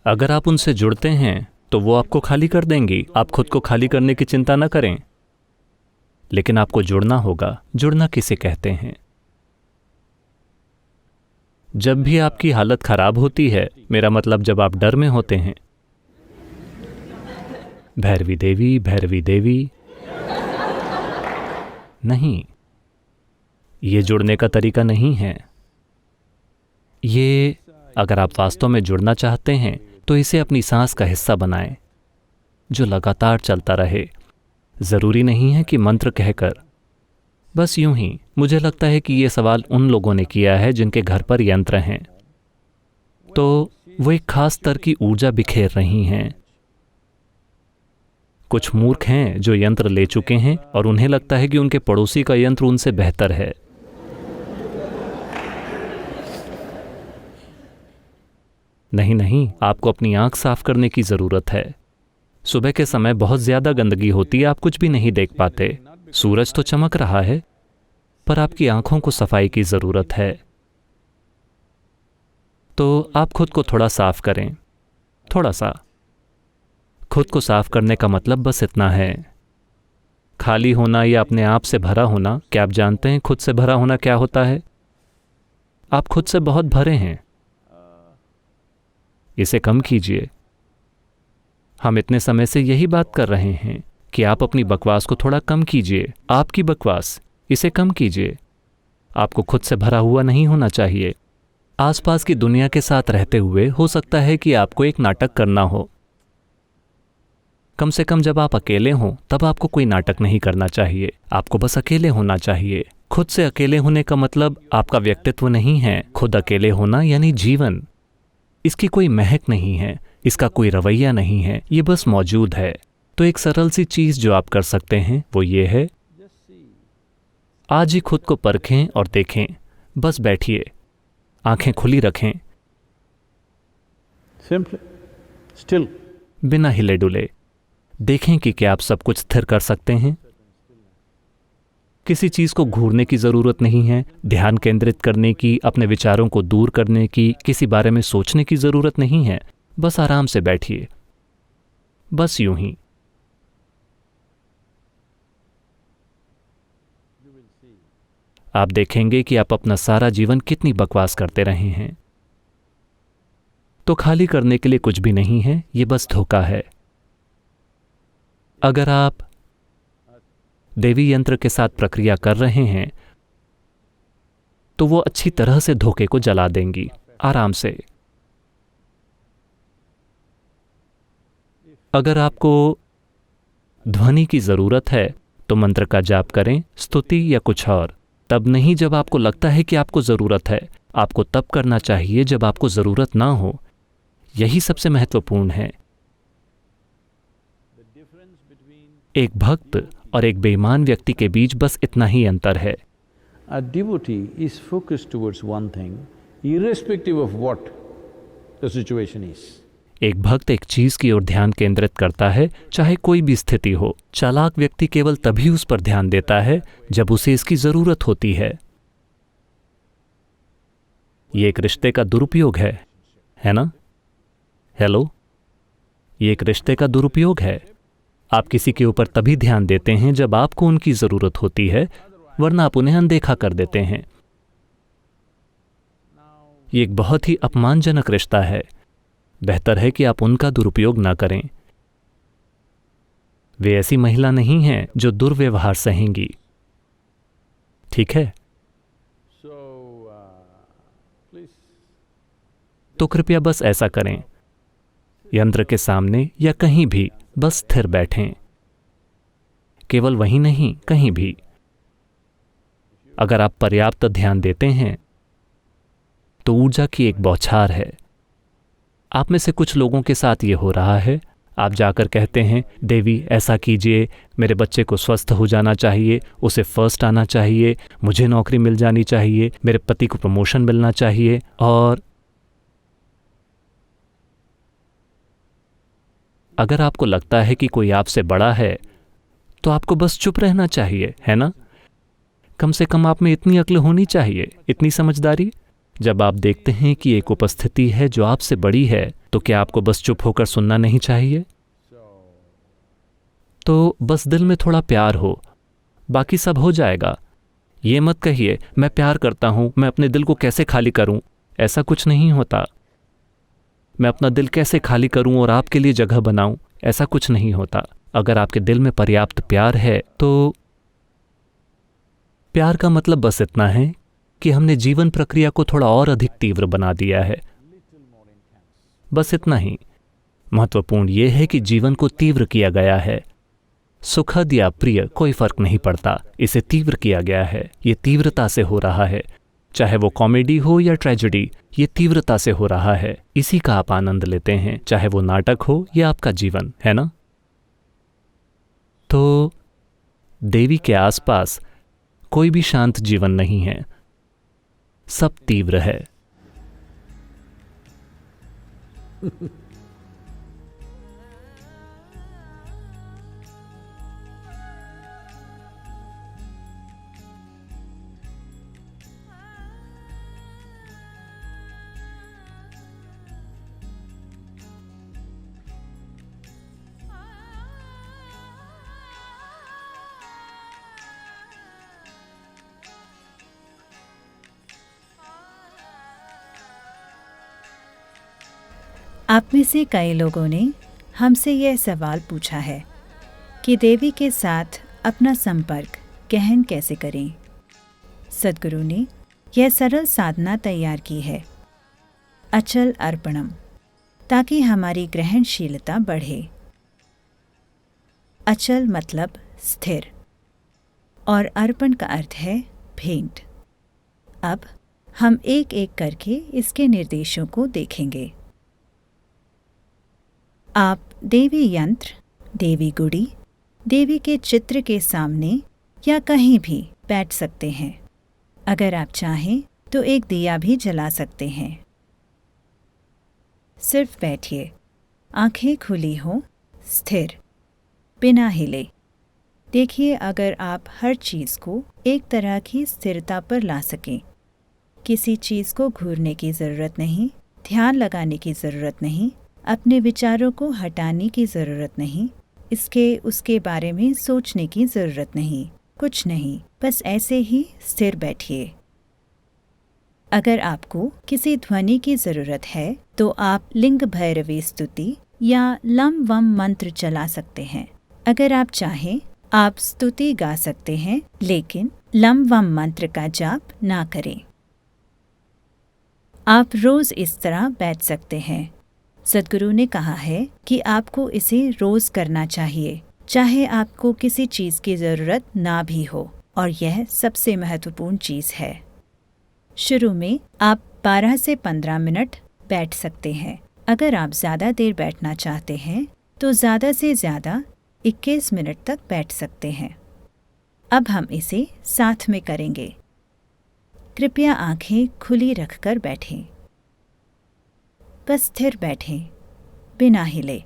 अगर आप उनसे जुड़ते हैं तो वो आपको खाली कर देंगी। आप खुद को खाली करने की चिंता न करें, लेकिन आपको जुड़ना होगा। जुड़ना किसे कहते हैं? जब भी आपकी हालत खराब होती है, मेरा मतलब जब आप डर में होते हैं, भैरवी देवी, भैरवी देवी, नहीं, ये जुड़ने का तरीका नहीं है। ये अगर आप वास्तव में जुड़ना चाहते हैं तो इसे अपनी सांस का हिस्सा बनाएं, जो लगातार चलता रहे। जरूरी नहीं है कि मंत्र कहकर, बस यूं ही। मुझे लगता है कि ये सवाल उन लोगों ने किया है जिनके घर पर यंत्र हैं, तो वो एक खास स्तर की ऊर्जा बिखेर रही हैं। कुछ मूर्ख हैं जो यंत्र ले चुके हैं और उन्हें लगता है कि उनके पड़ोसी का यंत्र उनसे बेहतर है। नहीं नहीं, आपको अपनी आंख साफ करने की जरूरत है। सुबह के समय बहुत ज्यादा गंदगी होती है, आप कुछ भी नहीं देख पाते। सूरज तो चमक रहा है, पर आपकी आंखों को सफाई की जरूरत है। तो आप खुद को थोड़ा साफ करें, थोड़ा सा। खुद को साफ करने का मतलब बस इतना है, खाली होना या अपने आप से भरा होना। क्या आप जानते हैं खुद से भरा होना क्या होता है? आप खुद से बहुत भरे हैं। इसे कम कीजिए। हम इतने समय से यही बात कर रहे हैं कि आप अपनी बकवास को थोड़ा कम कीजिए। आपकी बकवास, इसे कम कीजिए। आपको खुद से भरा हुआ नहीं होना चाहिए। आसपास की दुनिया के साथ रहते हुए हो सकता है कि आपको एक नाटक करना हो। कम से कम जब आप अकेले हों तब आपको कोई नाटक नहीं करना चाहिए। आपको बस अकेले होना चाहिए। खुद से अकेले होने का मतलब आपका व्यक्तित्व नहीं है। खुद अकेले होना यानी जीवन। इसकी कोई महक नहीं है, इसका कोई रवैया नहीं है, ये बस मौजूद है। तो एक सरल सी चीज जो आप कर सकते हैं वो ये है, आज ही खुद को परखें और देखें। बस बैठिए, आंखें खुली रखें, स्टिल, बिना हिले डुले। देखें कि क्या आप सब कुछ स्थिर कर सकते हैं। किसी चीज को घूरने की जरूरत नहीं है, ध्यान केंद्रित करने की, अपने विचारों को दूर करने की, किसी बारे में सोचने की जरूरत नहीं है। बस आराम से बैठिए, बस यूं ही। आप देखेंगे कि आप अपना सारा जीवन कितनी बकवास करते रहे हैं। तो खाली करने के लिए कुछ भी नहीं है, ये बस धोखा है। अगर आप देवी यंत्र के साथ प्रक्रिया कर रहे हैं तो वो अच्छी तरह से धोखे को जला देंगी, आराम से। अगर आपको ध्वनि की जरूरत है तो मंत्र का जाप करें, स्तुति या कुछ और। तब नहीं जब आपको लगता है कि आपको जरूरत है। आपको तब करना चाहिए जब आपको जरूरत ना हो। यही सबसे महत्वपूर्ण है। एक भक्त और एक बेईमान व्यक्ति के बीच बस इतना ही अंतर है। A devotee is focused towards one thing, irrespective of what the situation is. एक भक्त एक चीज की ओर ध्यान केंद्रित करता है, चाहे कोई भी स्थिति हो। चालाक व्यक्ति केवल तभी उस पर ध्यान देता है जब उसे इसकी जरूरत होती है। ये एक रिश्ते का दुरुपयोग है ना? हेलो, ये एक रिश्ते का दुरुपयोग है। आप किसी के ऊपर तभी ध्यान देते हैं जब आपको उनकी जरूरत होती है, वरना आप उन्हें अनदेखा कर देते हैं। ये एक बहुत ही अपमानजनक रिश्ता है। बेहतर है कि आप उनका दुरुपयोग ना करें। वे ऐसी महिला नहीं हैं जो दुर्व्यवहार सहेंगी, ठीक है? तो कृपया बस ऐसा करें। यंत्र के सामने या कहीं भी बस स्थिर बैठें। केवल वहीं नहीं, कहीं भी। अगर आप पर्याप्त ध्यान देते हैं तो ऊर्जा की एक बौछार है। आप में से कुछ लोगों के साथ ये हो रहा है। आप जाकर कहते हैं, देवी ऐसा कीजिए, मेरे बच्चे को स्वस्थ हो जाना चाहिए, उसे फर्स्ट आना चाहिए, मुझे नौकरी मिल जानी चाहिए, मेरे पति को प्रमोशन मिलना चाहिए। और अगर आपको लगता है कि कोई आपसे बड़ा है तो आपको बस चुप रहना चाहिए, है ना? कम से कम आप में इतनी अक्ल होनी चाहिए, इतनी समझदारी। जब आप देखते हैं कि एक उपस्थिति है जो आपसे बड़ी है, तो क्या आपको बस चुप होकर सुनना नहीं चाहिए? तो बस दिल में थोड़ा प्यार हो, बाकी सब हो जाएगा। ये मत कहिए मैं प्यार करता हूं, मैं अपने दिल को कैसे खाली करूं। ऐसा कुछ नहीं होता। मैं अपना दिल कैसे खाली करूं और आपके लिए जगह बनाऊं, ऐसा कुछ नहीं होता। अगर आपके दिल में पर्याप्त प्यार है तो प्यार का मतलब बस इतना है कि हमने जीवन प्रक्रिया को थोड़ा और अधिक तीव्र बना दिया है। बस इतना ही। महत्वपूर्ण यह है कि जीवन को तीव्र किया गया है। सुखद या प्रिय कोई फर्क नहीं पड़ता, इसे तीव्र किया गया है। ये तीव्रता से हो रहा है, चाहे वो कॉमेडी हो या ट्रेजेडी, ये तीव्रता से हो रहा है। इसी का आप आनंद लेते हैं, चाहे वो नाटक हो या आपका जीवन, है ना? तो देवी के आसपास कोई भी शांत जीवन नहीं है, सब तीव्र है। आप में से कई लोगों ने हमसे यह सवाल पूछा है कि देवी के साथ अपना संपर्क गहन कैसे करें। सद्गुरु ने यह सरल साधना तैयार की है, अचल अर्पणम, ताकि हमारी ग्रहणशीलता बढ़े। अचल मतलब स्थिर और अर्पण का अर्थ है भेंट। अब हम एक एक करके इसके निर्देशों को देखेंगे। आप देवी यंत्र, देवी गुड़ी, देवी के चित्र के सामने या कहीं भी बैठ सकते हैं। अगर आप चाहें तो एक दिया भी जला सकते हैं। सिर्फ बैठिए, आंखें खुली हों, स्थिर, बिना हिले। देखिए अगर आप हर चीज़ को एक तरह की स्थिरता पर ला सकें। किसी चीज़ को घूरने की ज़रूरत नहीं, ध्यान लगाने की ज़रूरत नहीं, अपने विचारों को हटाने की ज़रूरत नहीं, इसके उसके बारे में सोचने की ज़रूरत नहीं, कुछ नहीं, बस ऐसे ही स्थिर बैठिए। अगर आपको किसी ध्वनि की ज़रूरत है तो आप लिंग भैरवी स्तुति या लम वम मंत्र चला सकते हैं। अगर आप चाहें आप स्तुति गा सकते हैं, लेकिन लम वम मंत्र का जाप ना करें। आप रोज़ इस तरह बैठ सकते हैं। सद्गुरु ने कहा है कि आपको इसे रोज़ करना चाहिए, चाहे आपको किसी चीज़ की ज़रूरत ना भी हो, और यह सबसे महत्वपूर्ण चीज़ है। शुरू में आप 12 से 15 मिनट बैठ सकते हैं। अगर आप ज़्यादा देर बैठना चाहते हैं तो ज़्यादा से ज़्यादा 21 मिनट तक बैठ सकते हैं। अब हम इसे साथ में करेंगे। कृपया आंखें खुली रखकर बैठें। बस स्थिर बैठें, बिना हिले।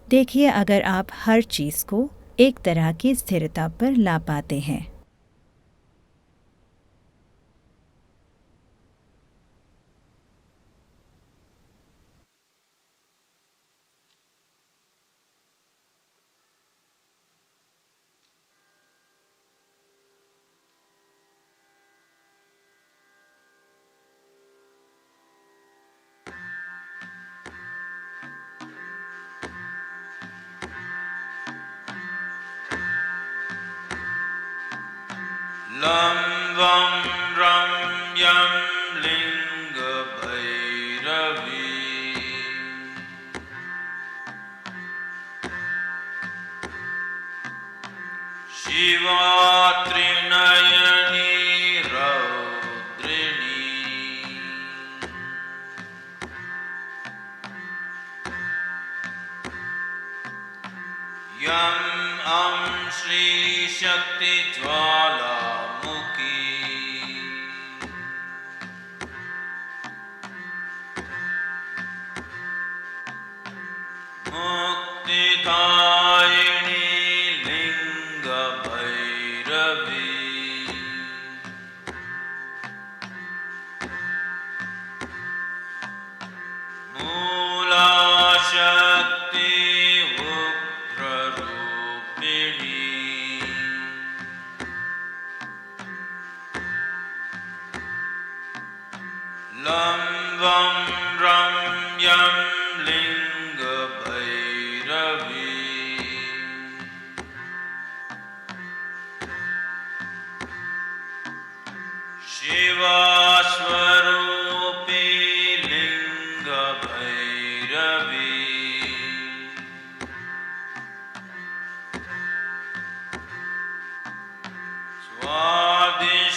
देखिए अगर आप हर चीज़ को एक तरह की स्थिरता पर ला पाते हैं। लं वं रं यं लिंग भैरवी शिवा त्रिनयनी रौद्रिणी यं श्री शक्ति ज्वाला मुक्तिदायिनी लिंग भैरवी यं लिङ्गभैरवी शिवस्वरूपी लिङ्गभैरवी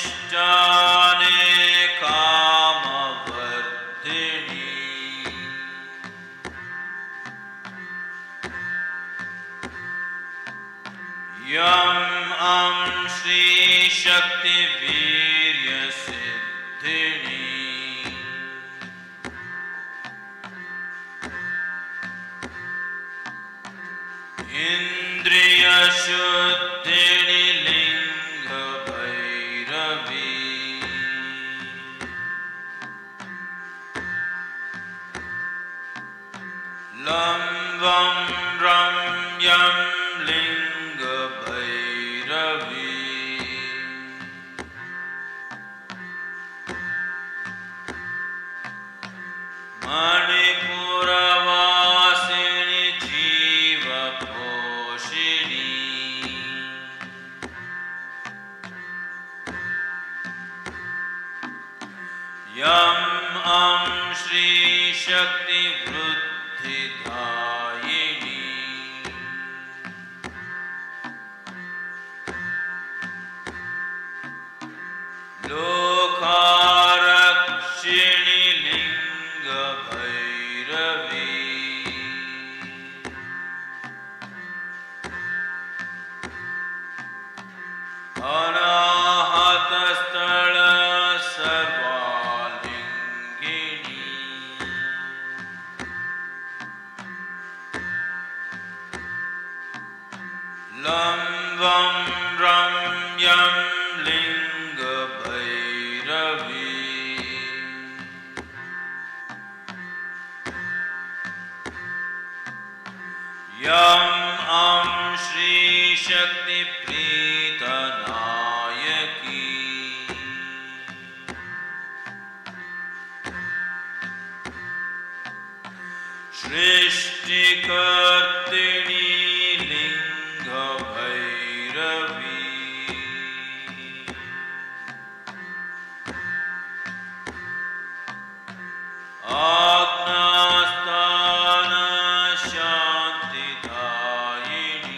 स्वादिष्टाने कामवर्धिनी यं श्रीशक्तिवीर्यसिद्धिनी इन्द्रियशुद्धिनि लिङ्गभैरवी लं वं रम्यं लिङ्गभैरवी मणिपुरवासिनि जीवपोषिणी यं श्रीशक्तिवृद्धिदायिनी लोकारक्षिणि लिङ्गभैरवी अनाहतस्थल सर्वालिङ्गिनी लं वं रम्यं लिङ्गभैरवी यं श्रीशक्तिप्रीतनायकी सृष्टिकर्तिनी लिङ्गभैरवी आज्ञास्थान शान्तिदायिनी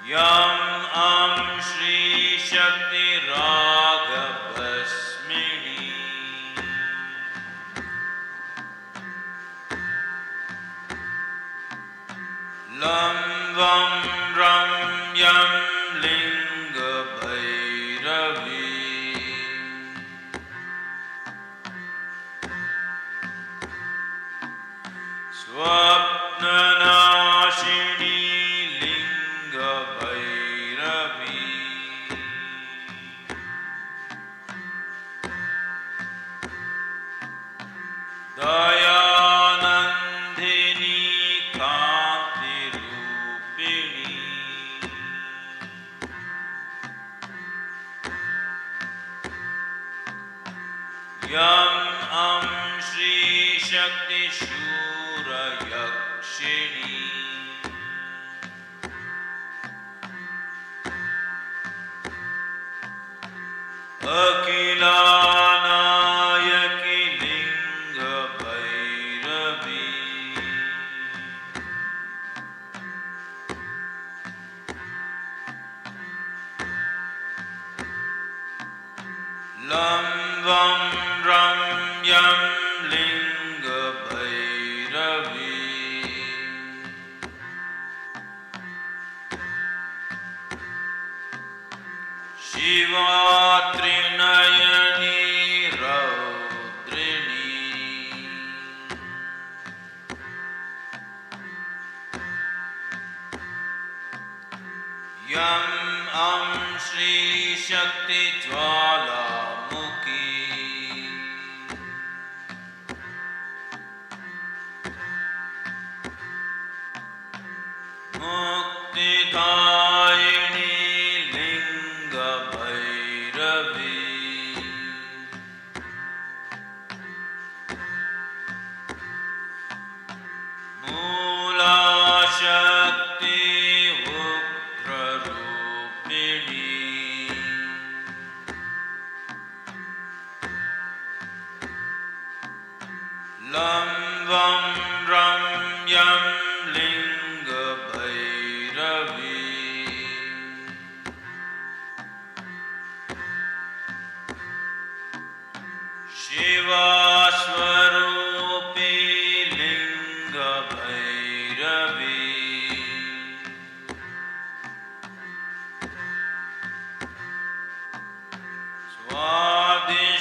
यं श्रीशक्तिरागभस्मिनी लं वं रम्यं लिङ्गभैरवी स्वप्ननाशिनी लिङ्गभैरवी दयानन्दिनी कान्तिरूपिणी यं श्रीशक्तिशूरयक्षिणी अखिलानायकि लिङ्गभैरवी लं वं रम्यं लिङ्गभैरवी शिवा त्रिनयनी रौद्रिणी यं श्रीशक्तिज्वालामुखी मुक्तिदायिनी लिङ्गभैरवी मूलाशक्ति उग्ररूपिणी लम्बं रम्यं लिङ्गभैरवी शिवास्वरूपी लिङ्गभैरवी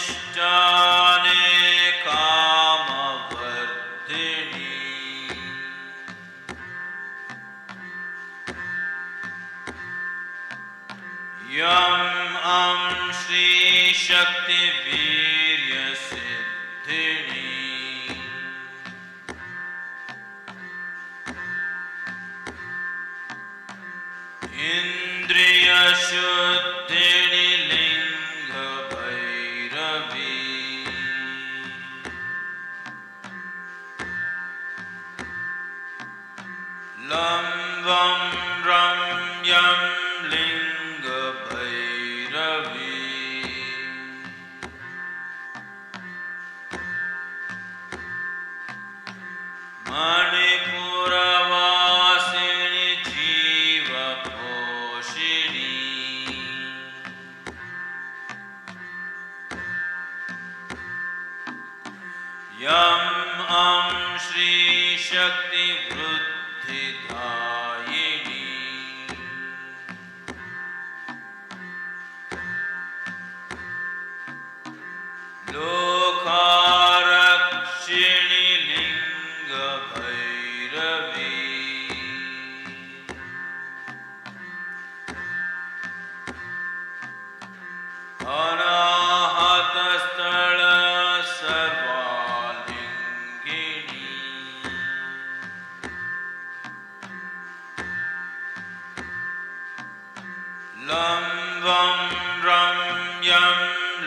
स्वादिष्टाने कामवर्धिनी यं श्रीशक्तिवीर्यसिद्धिनी इन्द्रियशुद्धिनि लिङ्गभैरवी लम्बं रम्यं लिङ्गभैरवी मणिपुरवासिनि जीवपोषिणी यं श्रीशक्तिवृद्धिदायिनी लोकारक्षिणि लिङ्गभैरवी अनाहतस्थल सर्वालिङ्गिनी लम्बं रम्यं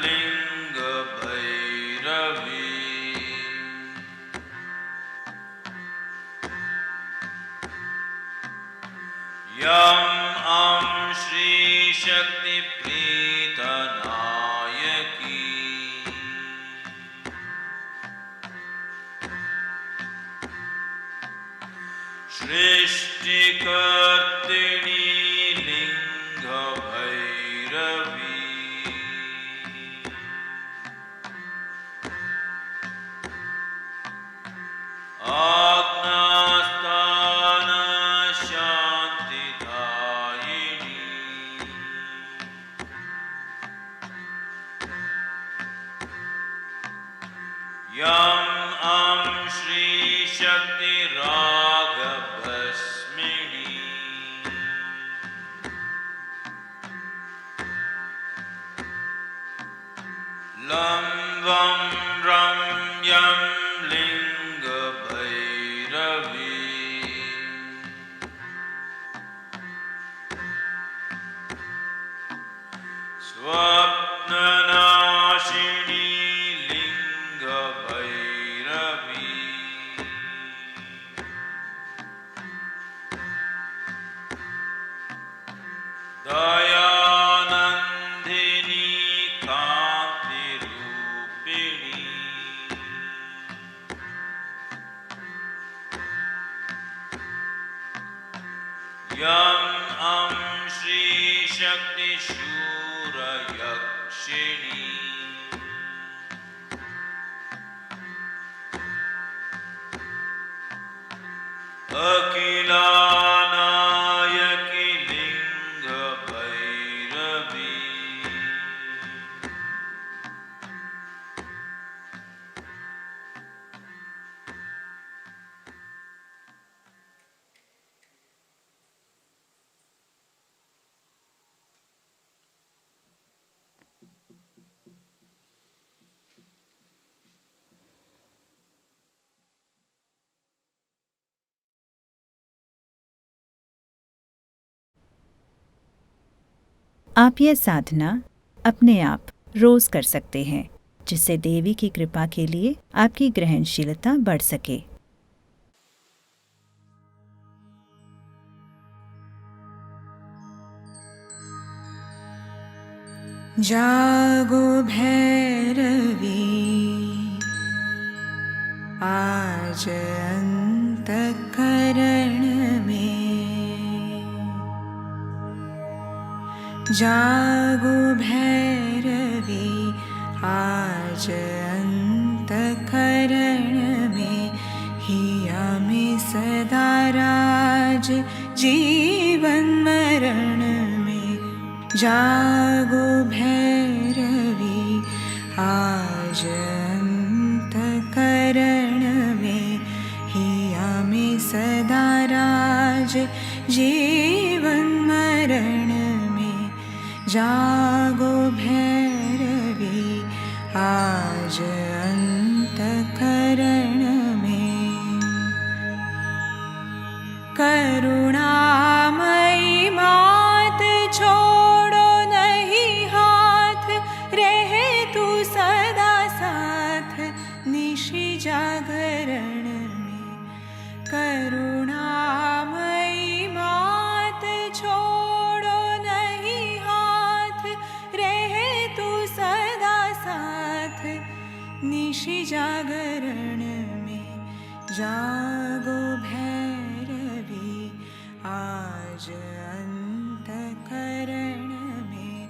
लिङ्गभैरवी यं श्रीशक्तिप्रीतनायकी सृष्टिकर्तिनी लिङ्गभैरवी आज्ञास्थान शान्तिदायिनी यं श्रीशक्तिरागभस्मिनी लम्बं रम्यं लिङ्गभैरवी स्वप्ननाशिनी लिङ्गभैरवी दयानन्दिनी कान्तिरूपिणी यं श्रीशक्तिशूरयक्षिणी अखिलानायकी लिङ्गभैरवी आप यह साधना अपने आप रोज कर सकते हैं, जिससे देवी की कृपा के लिए आपकी ग्रहणशीलता बढ़ सके। जागो भैरवी आज अंतःकरण में, जागो भैरवी आज अंतःकरण में, हिया में सदा राज जीवन मरण में। जागो भैरवी आज अंतःकरण में, हिया में सदा राज जीवन मरण में। जागो भैरवी आज अंतःकरण में। करुणामयी मात छोड़ो नहीं हाथ, रहे तू सदा साथ निशि जागरण में। करुणामयी मात छोड़ो नहीं हाथ, रहे तू सदा साथ निशि जागरण में। जागो भैरवी आज अंतःकरण में,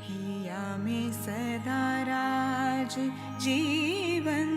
हिया में सदा राज जीवन